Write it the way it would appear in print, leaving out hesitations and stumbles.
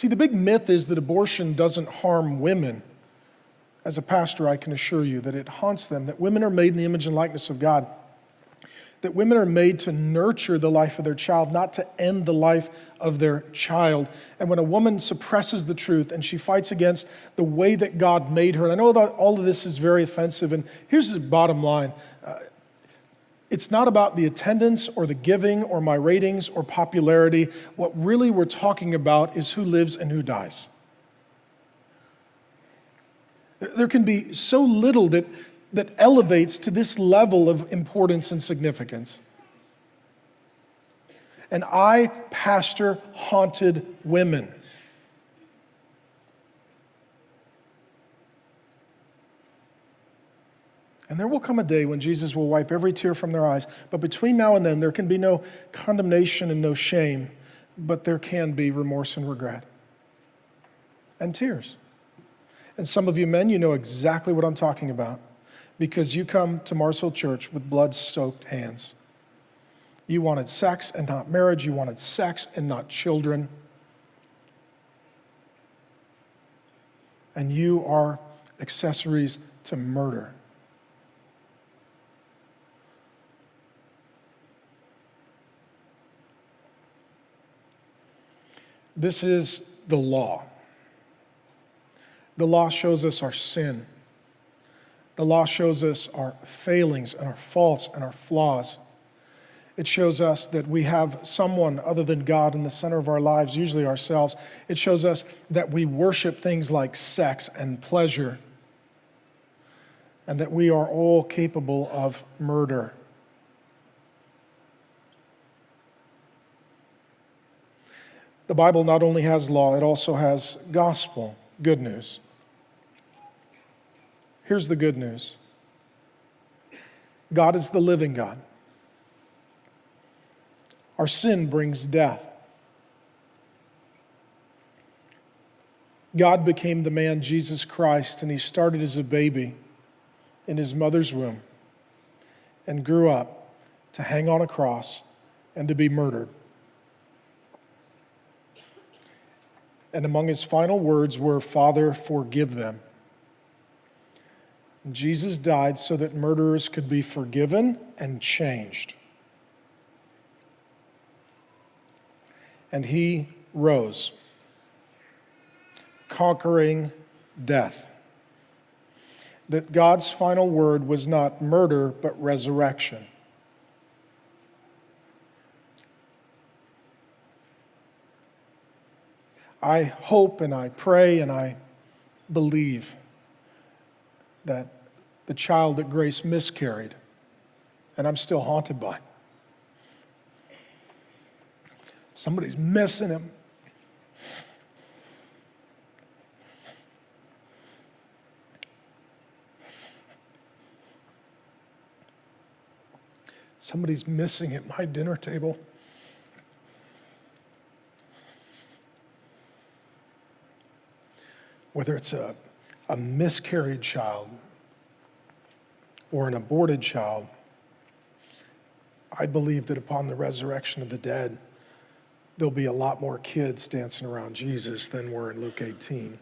See, the big myth is that abortion doesn't harm women. As a pastor, I can assure you that it haunts them, that women are made in the image and likeness of God, that women are made to nurture the life of their child, not to end the life of their child. And when a woman suppresses the truth and she fights against the way that God made her, and I know that all of this is very offensive, and here's the bottom line. It's not about the attendance or the giving or my ratings or popularity. What really we're talking about is who lives and who dies. There can be so little that elevates to this level of importance and significance. And I pastor haunted women. And there will come a day when Jesus will wipe every tear from their eyes. But between now and then, there can be no condemnation and no shame, but there can be remorse and regret and tears. And some of you men, you know exactly what I'm talking about, because you come to Mars Hill Church with blood-soaked hands. You wanted sex and not marriage. You wanted sex and not children. And you are accessories to murder. This is the law. The law shows us our sin. The law shows us our failings and our faults and our flaws. It shows us that we have someone other than God in the center of our lives, usually ourselves. It shows us that we worship things like sex and pleasure, and that we are all capable of murder. The Bible not only has law, it also has gospel, good news. Here's the good news. God is the living God. Our sin brings death. God became the man, Jesus Christ, and he started as a baby in his mother's womb and grew up to hang on a cross and to be murdered. And among his final words were, "Father, forgive them." Jesus died so that murderers could be forgiven and changed. And he rose, conquering death. That God's final word was not murder, but resurrection. I hope and I pray and I believe that the child that Grace miscarried, and I'm still haunted by, somebody's missing him. Somebody's missing at my dinner table. Whether it's a miscarried child or an aborted child, I believe that upon the resurrection of the dead, there'll be a lot more kids dancing around Jesus than were in Luke 18.